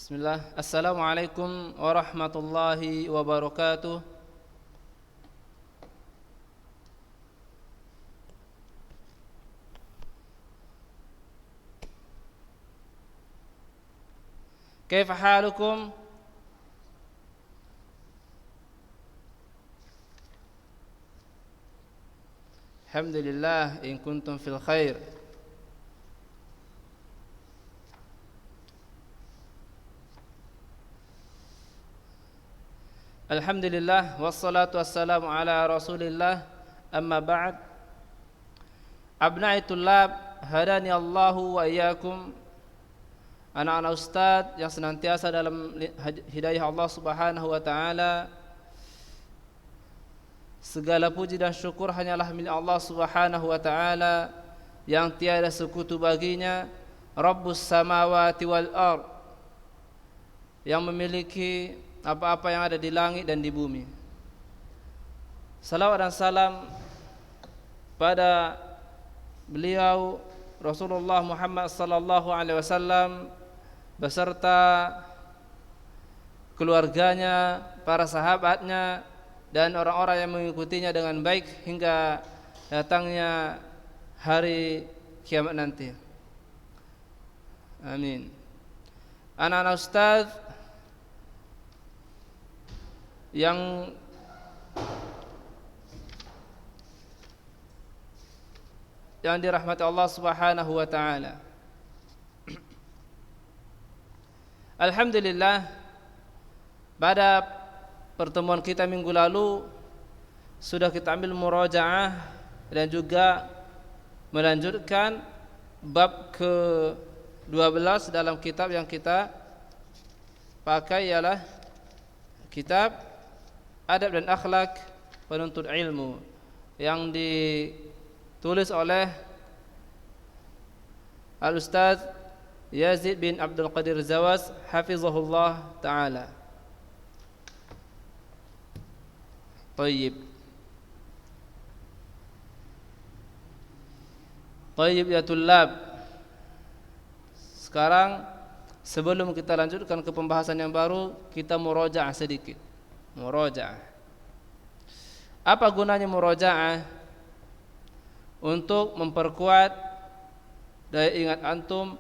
Bismillah. Assalamualaikum warahmatullahi wabarakatuh. Kaifa halukum? Alhamdulillah in kuntum fil khair. Alhamdulillah wassalatu wassalamu ala Rasulillah. Amma ba'd. Abna'i tullab, hadani Allahu wa iyyakum. Anak-anak ustaz yang senantiasa dalam hidayah Allah Subhanahu wa taala. Segala puji dan syukur hanyalah milik Allah Subhanahu wa taala yang tiada sekutu baginya, Rabbus samawati wal ard, yang memiliki apa-apa yang ada di langit dan di bumi. Salawat dan salam pada beliau Rasulullah Muhammad sallallahu alaihi wasallam beserta keluarganya, para sahabatnya, dan orang-orang yang mengikutinya dengan baik hingga datangnya hari kiamat nanti. Amin. Anak-anak ustaz yang dirahmati Allah Subhanahu wa taala. Alhamdulillah, pada pertemuan kita minggu lalu sudah kita ambil murajaah dan juga melanjutkan bab ke-12 dalam kitab yang kita pakai, ialah kitab Adab dan Akhlak Penuntut Ilmu, yang ditulis oleh Al-Ustaz Yazid bin Abdul Qadir Zawaz hafizahullah ta'ala. Tayyib ya tullab. Sekarang sebelum kita lanjutkan ke pembahasan yang baru, kita murajaah sedikit. Murajaah. Apa gunanya murajaah? Untuk memperkuat daya ingat antum,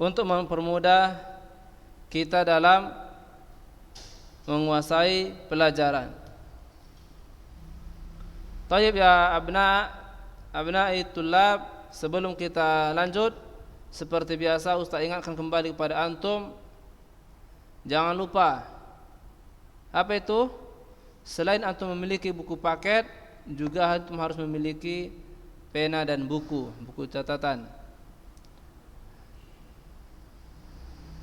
untuk mempermudah kita dalam menguasai pelajaran. Tayyib ya abna'i tullab, sebelum kita lanjut, seperti biasa Ustaz ingatkan kembali kepada antum, jangan lupa, apa itu? Selain antum memiliki buku paket, juga antum harus memiliki pena dan buku catatan.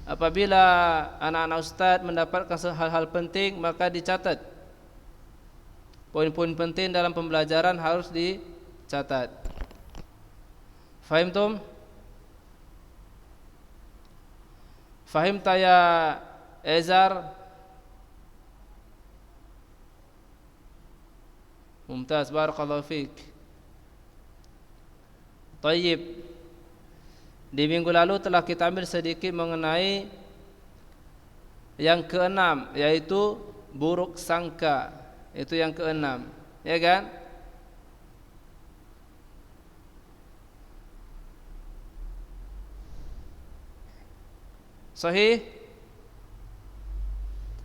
Apabila anak-anak ustaz mendapatkan hal-hal penting, maka dicatat. Poin-poin penting dalam pembelajaran harus dicatat. Fahim tum? Fahim taya Ezar? Mumtaz, barakallahu fiik. Tayyib. Di minggu lalu telah kita ambil sedikit mengenai yang keenam, yaitu buruk sangka. Itu yang keenam, ya kan? Sahih?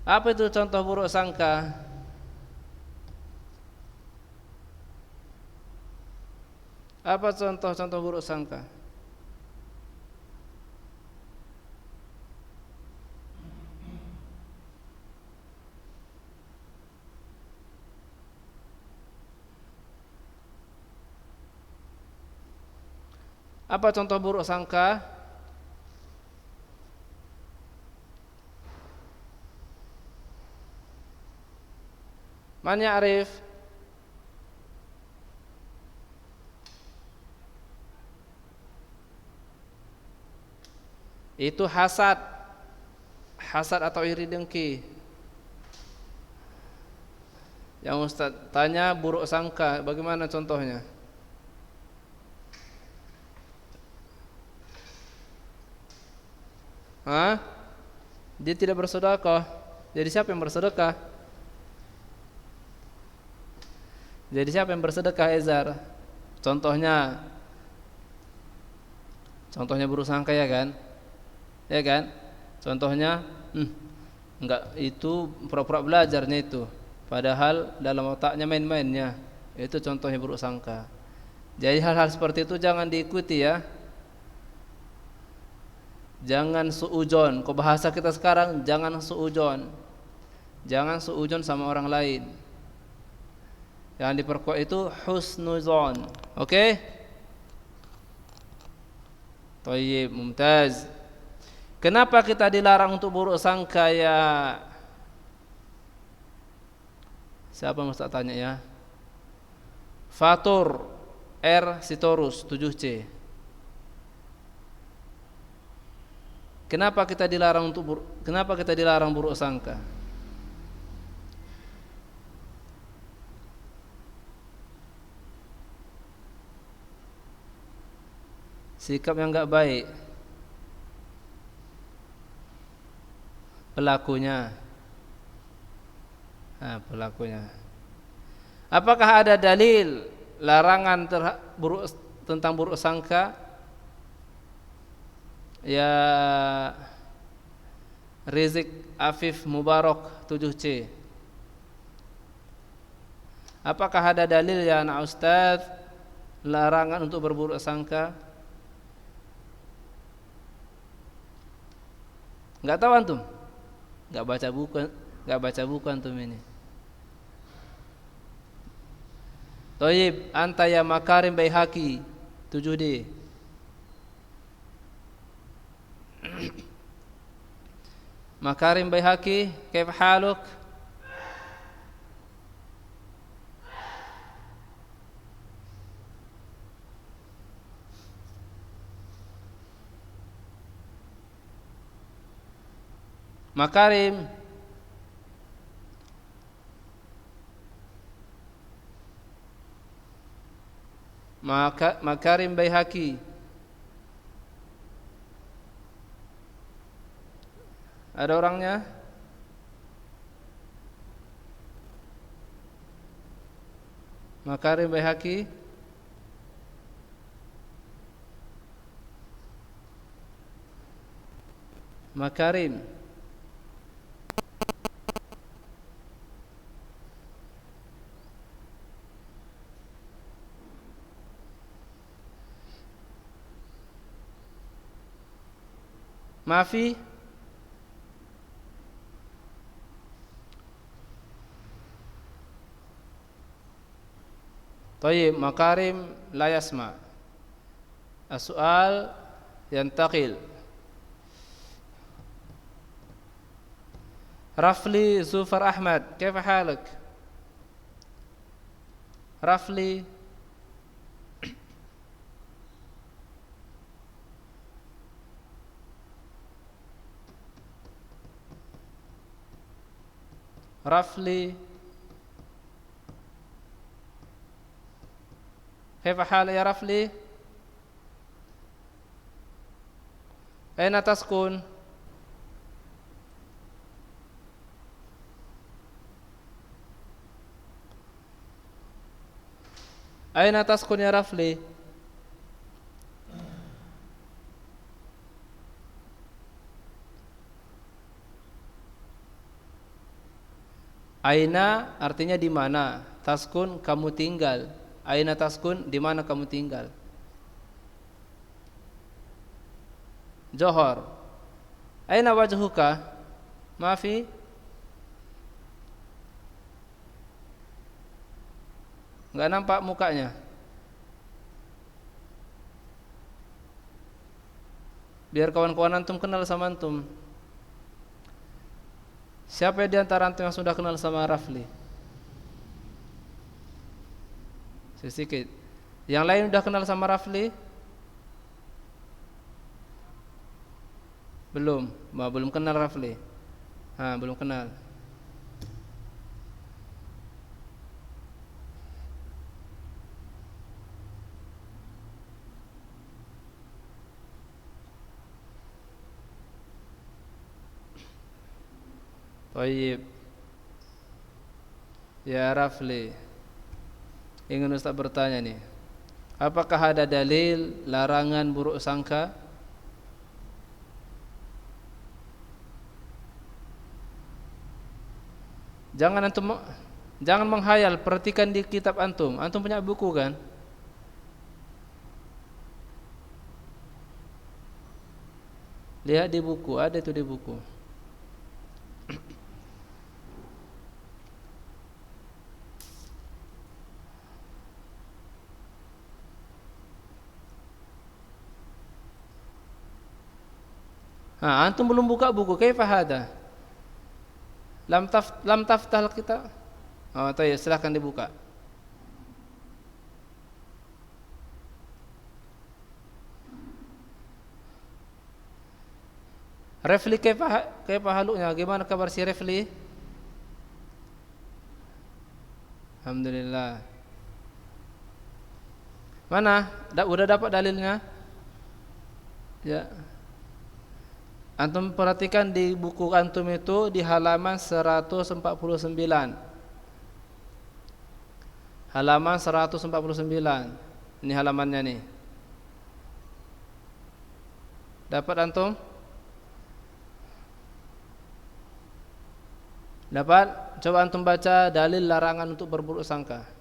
Apa itu contoh buruk sangka? Apa contoh buruk sangka? Apa contoh buruk sangka? Man ya'rif? Itu hasad atau iri dengki. Yang Ustaz tanya buruk sangka, bagaimana contohnya? Hah? Dia tidak bersedekah. Jadi siapa yang bersedekah? Jadi siapa yang bersedekah, Ezar? Contohnya buruk sangka, ya kan? Ya kan? Contohnya, enggak, itu pura-pura belajarnya itu. Padahal dalam otaknya main-mainnya. Itu contohnya buruk sangka. Jadi hal-hal seperti itu jangan diikuti ya. Jangan suujon. Kau bahasa kita sekarang, jangan suujon. Jangan suujon sama orang lain. Yang diperkuat itu husnuzon. Oke? Thayyib, mumtaz. Kenapa kita dilarang untuk buruk sangka ya? Siapa yang Ustaz tanya ya? Fatur R Sitorus 7C. Kenapa kita dilarang buruk sangka? Sikap yang enggak baik pelakunya. Pelakunya. Apakah ada dalil larangan tentang buruk sangka? Ya, Rizik Afif Mubarak 7C. Apakah ada dalil ya anak Ustaz larangan untuk berburuk sangka? Enggak tahu antum? Enggak baca buku antum ini. Thayyib, anta ya Makarim Baihaqi 7D. Makarim Baihaqi, kaif haluk? Makarim, Makarim Baihaqi. Ada orangnya? Makarim Baihaqi. Makarim. Mafi. Thayyib, Makarim la yasma. As-su'al yantaqil. Rafli Zufar Ahmad, kaif halak? Rafli. Rafli, كيف حال يا رفلي؟ أين تسكن؟ أين تسكن يا رفلي؟ Aina artinya di mana, taskun kamu tinggal. Aina taskun, di mana kamu tinggal. Johor. Aina wajhuka? Maafi. Enggak nampak mukanya. Biar kawan-kawan antum kenal sama antum. Siapa di antara antum yang sudah kenal sama Rafli? Sedikit. Yang lain sudah kenal sama Rafli? Belum kenal Rafli. Belum kenal. Tayyib. Ya Rafli, ingin Ustaz bertanya nih, apakah ada dalil larangan buruk sangka? Jangan menghayal, perhatikan di kitab antum. Antum punya buku kan? Lihat di buku, ada itu di buku. Antum belum buka buku, kaifa hada? Lam taftah kita. Oh, tayyib, silakan dibuka. Refli kaifa halunya? Gimana kabar si Refli? Alhamdulillah. Mana? Udah dapat dalilnya? Ya. Antum perhatikan di buku antum itu di halaman 149. Halaman 149. Ini halamannya nih. Dapat antum? Dapat? Coba antum baca dalil larangan untuk berburuk sangka.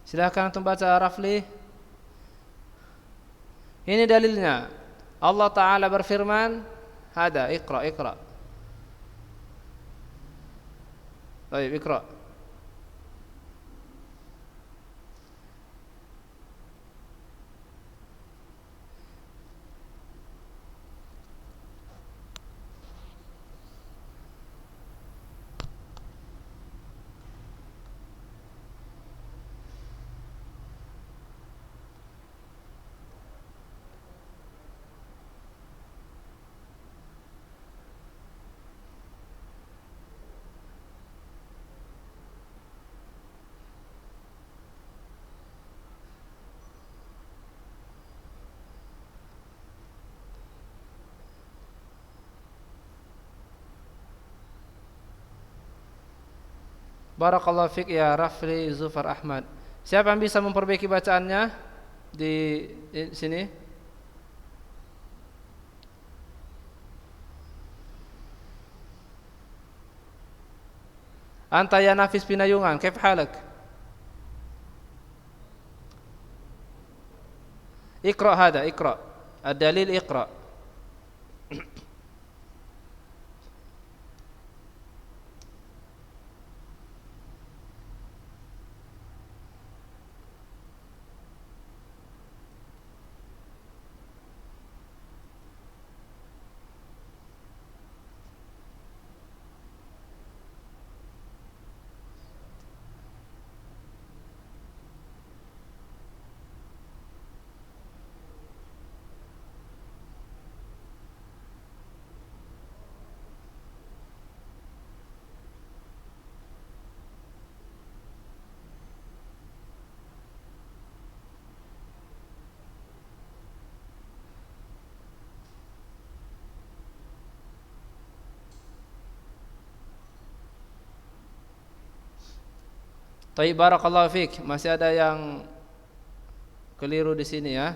Silakan antum baca, Rafli. Ini dalilnya. Allah Ta'ala berfirman, hada, Iqra. Baik, Iqra. Barakallahu fiik ya Rafli Zufar Ahmad. Siapa yang bisa memperbaiki bacaannya di sini? Anta ya Nafis Pinayungan, kaif halak? Iqra hada, Iqra. Ad-dalil Iqra. Tayyib, barakallahu fiik. Masih ada yang keliru di sini ya.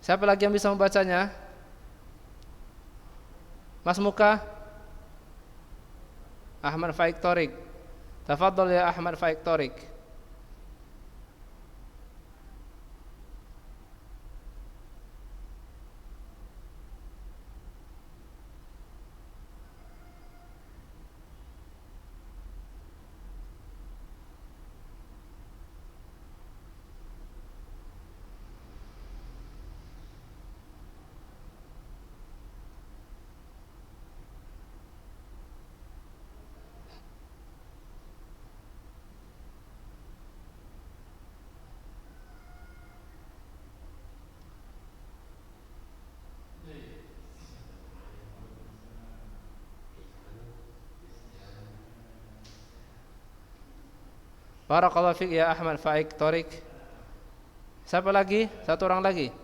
Siapa lagi yang bisa membacanya? Mas Muka? Ahmad Faik Torik. Tafadhol ya Ahmad Faik Torik. Barakallahu fiik ya Ahmad Faik Torik. Siapa lagi? Satu orang lagi.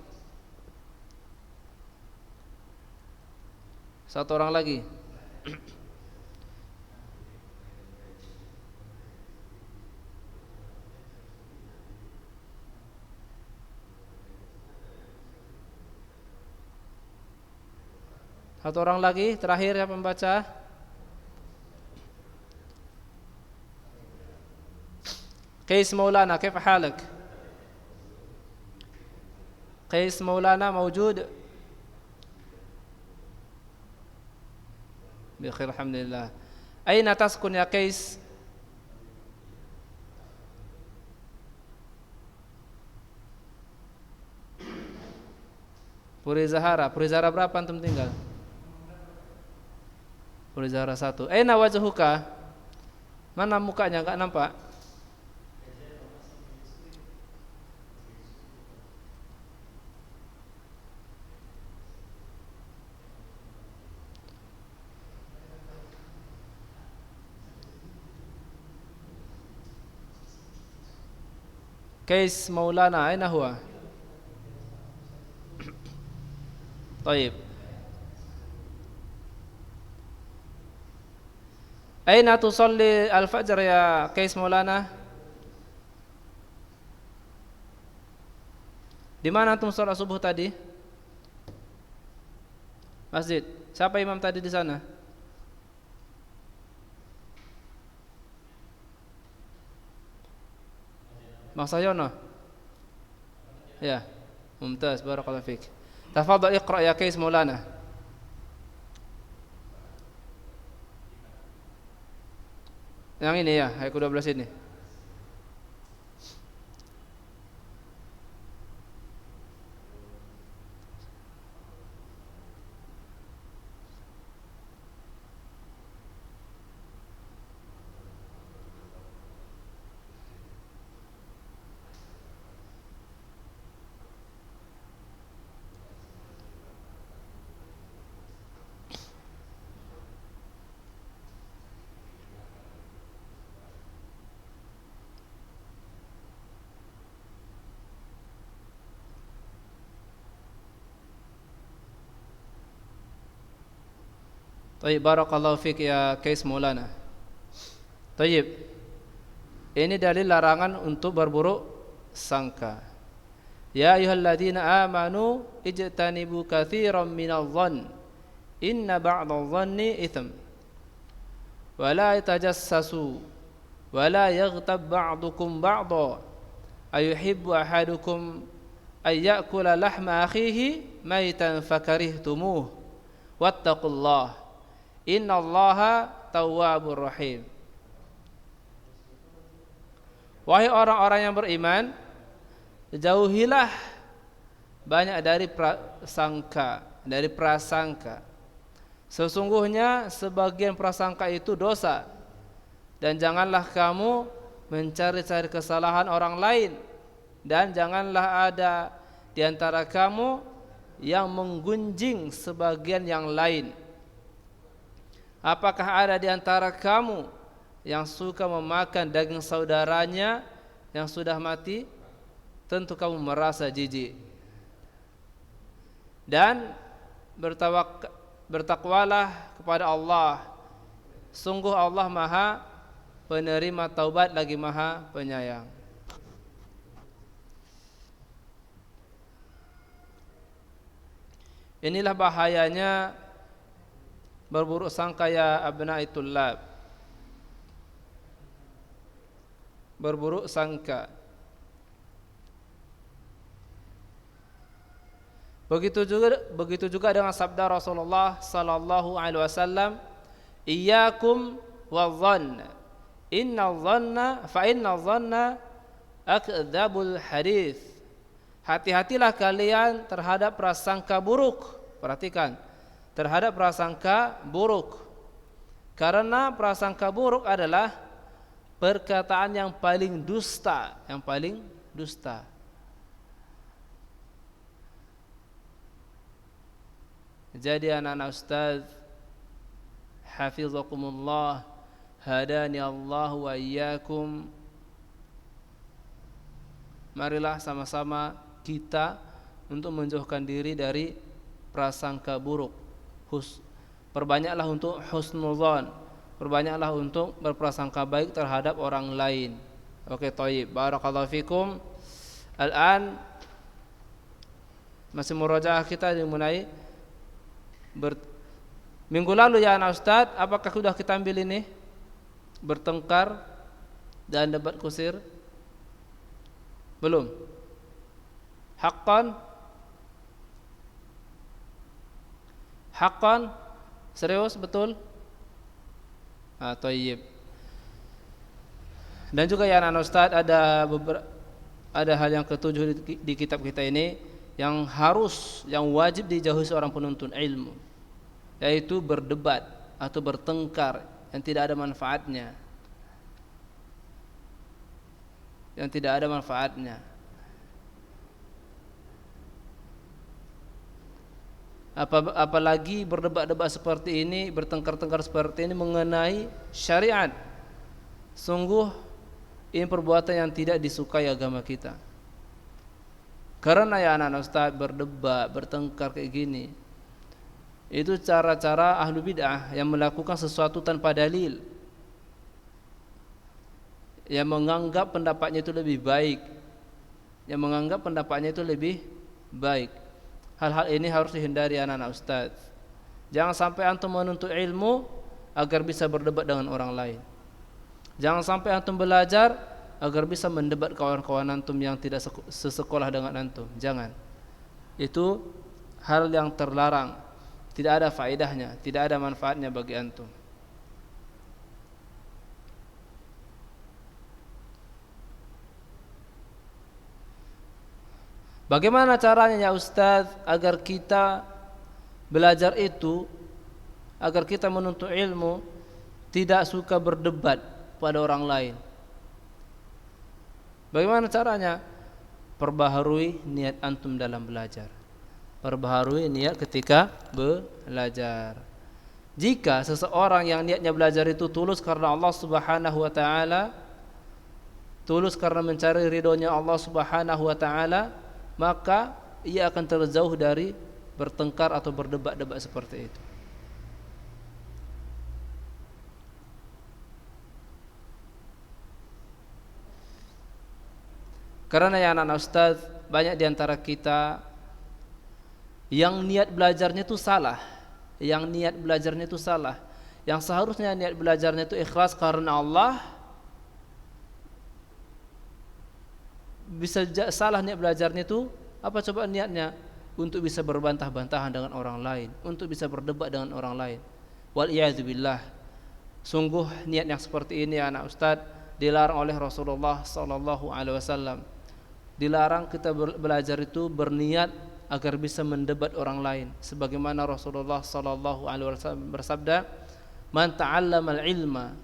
Satu orang lagi. Satu orang lagi terakhir ya pembaca. Qais Maulana, كيف حالك؟ قيس مولانا موجود؟ بخير الحمد لله. أين تسكن يا قيس؟ Puri Zahara. Puri Zahara berapa antum tinggal? Puri Zahara 1. Aina wajhuka? Mana mukanya enggak nampak? Qais Maulana aina huwa? طيب. Aina tusalli al-fajr ya Qais Maulana? Di mana antum salat subuh tadi? Masjid. Siapa imam tadi di sana? Mas Sayono. Ya. Mumtaz, barakallahu fiik. Tafadhal iqra ya Qais Maulana. Yang ini ya, ayat 12 ini. Tayyib, barakallahu fiik ya Qais Maulana. Tayyib. Ini dalil larangan untuk berburuk sangka. Ya ayyuhalladzina amanu ijtanibu katsiran minadh-dhann inna ba'dadh-dhanni itsm. Wa la tajassasu wa la yaghtab ba'dukum ba'dha ayuhibbu ahadukum ay ya'kula lahma akhihi maitan fakarihtumuh wattaqullaha innallaha tawwabur rahim. Wahai orang-orang yang beriman, jauhilah banyak dari prasangka. Sesungguhnya sebagian prasangka itu dosa. Dan janganlah kamu mencari-cari kesalahan orang lain, dan janganlah ada di antara kamu yang menggunjing sebagian yang lain. Apakah ada di antara kamu yang suka memakan daging saudaranya yang sudah mati? Tentu kamu merasa jijik. Dan bertakwalah kepada Allah. Sungguh Allah Maha penerima taubat lagi Maha penyayang. Inilah bahayanya berburuk sangka ya abna'i tullab. Berburuk sangka. Begitu juga dengan sabda Rasulullah sallallahu alaihi wasallam, "Iyyakum wadh-dhann. Inna dhanna akdzabul hadits." Hati-hatilah kalian terhadap prasangka buruk. Perhatikan, terhadap prasangka buruk. Karena prasangka buruk adalah perkataan yang paling dusta, Jadi anak-anak ustaz, hafizakumullah, hadani Allah wa iyyakum, marilah sama-sama kita untuk menjauhkan diri dari prasangka buruk. Perbanyaklah untuk husnuzan, perbanyaklah untuk berprasangka baik terhadap orang lain. Oke, thayyib. Barakallahu fikum. Al-an masih murajaah kita dimulai minggu lalu ya anak Ustaz, apakah sudah kita ambil ini? Bertengkar dan debat kusir? Belum? Haqqan? Haqqan? Serius betul? Thayyib. Dan juga ya anak Ustaz, ada hal yang ketujuh di kitab kita ini yang wajib dijauhi seorang penuntut ilmu, yaitu berdebat atau bertengkar yang tidak ada manfaatnya. Yang tidak ada manfaatnya. Apalagi berdebat-debat seperti ini, bertengkar-tengkar seperti ini mengenai syariat. Sungguh ini perbuatan yang tidak disukai agama kita. Karena ya anak-anak Ustaz, berdebat, bertengkar kayak gini, itu cara-cara ahlu bid'ah yang melakukan sesuatu tanpa dalil, yang menganggap pendapatnya itu lebih baik, Hal-hal ini harus dihindari anak-anak Ustaz. Jangan sampai antum menuntut ilmu agar bisa berdebat dengan orang lain. Jangan sampai antum belajar agar bisa mendebat kawan-kawan antum yang tidak sesekolah dengan antum. Jangan. Itu hal yang terlarang. Tidak ada faedahnya, tidak ada manfaatnya bagi antum. Bagaimana caranya ya Ustaz agar kita belajar itu, agar kita menuntut ilmu tidak suka berdebat pada orang lain? Bagaimana caranya? Perbaharui niat antum dalam belajar. Perbaharui niat ketika belajar. Jika seseorang yang niatnya belajar itu tulus karena Allah Subhanahu wa taala, tulus karena mencari ridhonya Allah Subhanahu wa taala, maka ia akan terjauh dari bertengkar atau berdebat-debat seperti itu. Karena ya anak-anak Ustaz, banyak di antara kita yang niat belajarnya itu salah. Yang seharusnya niat belajarnya itu ikhlas karena Allah, bisa salah niat belajarnya itu apa coba niatnya? Untuk bisa berbantah-bantahan dengan orang lain, untuk bisa berdebat dengan orang lain. Wal iyadzu billah. Sungguh niat yang seperti ini anak Ustaz dilarang oleh Rasulullah sallallahu alaihi wasallam. Dilarang kita belajar itu berniat agar bisa mendebat orang lain, sebagaimana Rasulullah sallallahu alaihi wasallam bersabda, "Man ta'allama al-ilma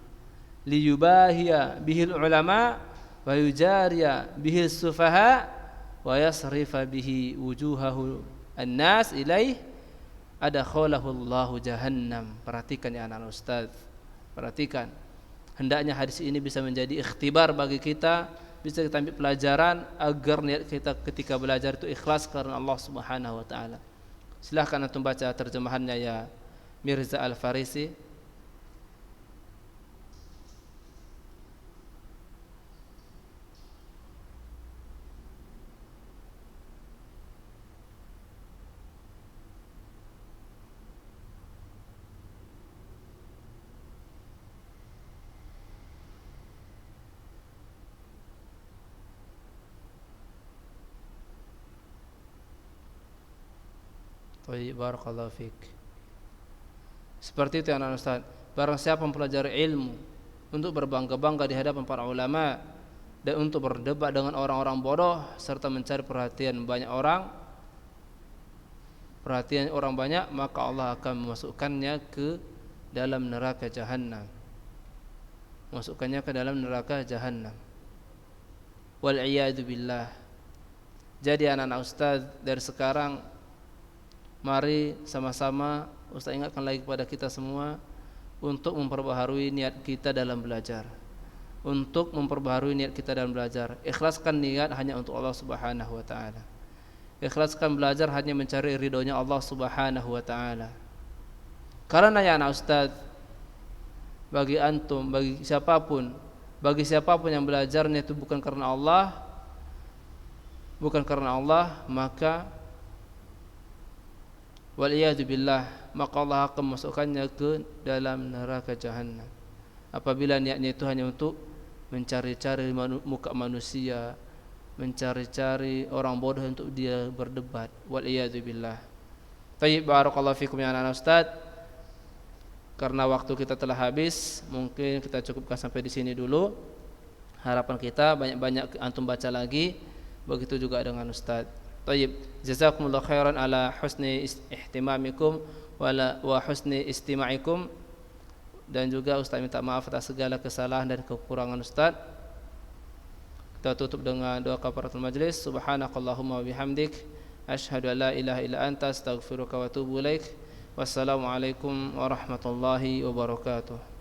liyubahiya bihil ulama wa yujariya bihil sufaha wa yasrifa bihi wujuhahu an-nas ilaih adakhalahu Allahu jahannam." Perhatikan ya anak Ustaz, perhatikan. Hendaknya hadis ini bisa menjadi ikhtibar bagi kita, bisa kita ambil pelajaran agar niat kita ketika belajar itu ikhlas karena Allah Subhanahu wa taala. Silahkan antum baca terjemahannya ya Mirza Al-Farisi. Barakallahu fiik. Seperti itu anak Ustaz. Barang siapa mempelajari ilmu untuk berbangga-bangga di hadapan para ulama dan untuk berdebat dengan orang-orang bodoh serta mencari perhatian orang banyak, maka Allah akan memasukkannya ke dalam neraka Jahannam. Wal iyadu billah. Jadi anak-anak Ustaz, dari sekarang mari sama-sama Ustaz ingatkan lagi kepada kita semua untuk memperbaharui niat kita dalam belajar. untuk memperbaharui niat kita dalam belajar. Ikhlaskan niat hanya untuk Allah Subhanahu wa taala. Ikhlaskan belajar hanya mencari ridhonya Allah Subhanahu wa taala. Karena ya anak ustaz, bagi antum, bagi siapapun yang belajarnya itu bukan karena Allah, maka waliyadu billah, maka Allah akan memasukkannya ke dalam neraka jahanam. Apabila niatnya itu hanya untuk mencari-cari muka manusia, mencari-cari orang bodoh untuk dia berdebat. Waliyadu billah. Tayyib, barakallahu fikum ya anak ustaz. Karena waktu kita telah habis, mungkin kita cukupkan sampai di sini dulu. Harapan kita banyak-banyak antum baca lagi. Begitu juga dengan ustaz. Tayyib, jazakumullahu khairan ala husni ihtimamikum wa husni istima'ikum. Dan juga ustaz minta maaf atas segala kesalahan dan kekurangan ustaz. Kita tutup dengan doa kafaratul majlis. Subhanakallahumma wa bihamdik, asyhadu an la ilaha illa anta, astaghfiruka wa atubu ilaik. Wassalamualaikum warahmatullahi wabarakatuh.